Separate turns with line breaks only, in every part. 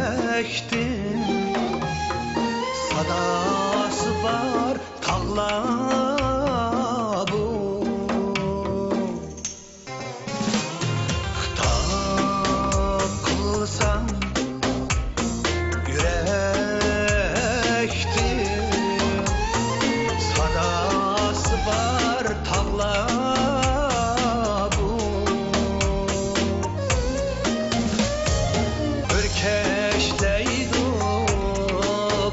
yürektin sadası var tağlar bu. Hitap kılsam yürektin sadası var tağlar bu. Ürkeşteydi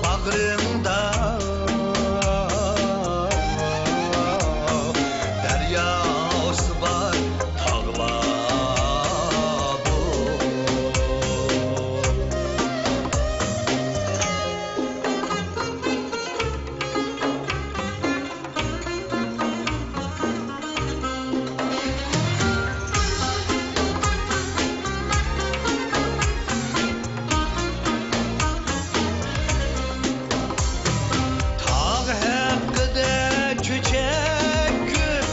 bağrımda deryası var tağlar bu. Tağ hakkıda çiçek gül,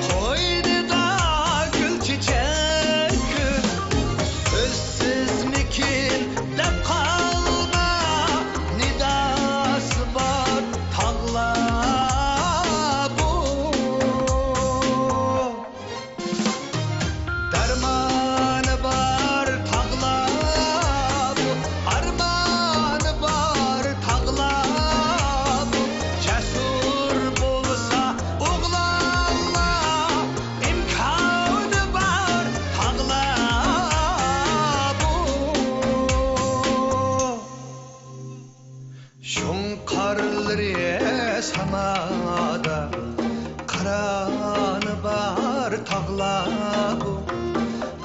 koydu da gül çiçek gül. Sözsüz mikin dep kalma, nidası var tağlar bu. Dermanı var tağlar bu, armanı var tağlar bu. Cesur bulsa oğlanlar, imkanı var tağlar bu. Şunkarları samada, karanı var tağlar bu.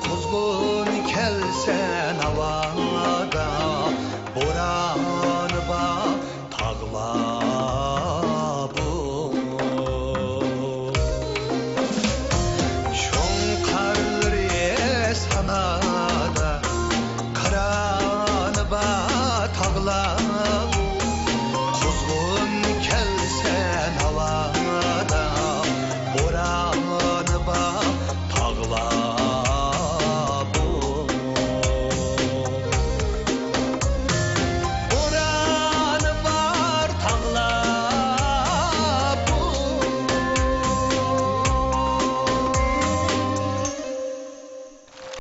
Kuzgun kelsen havada, boran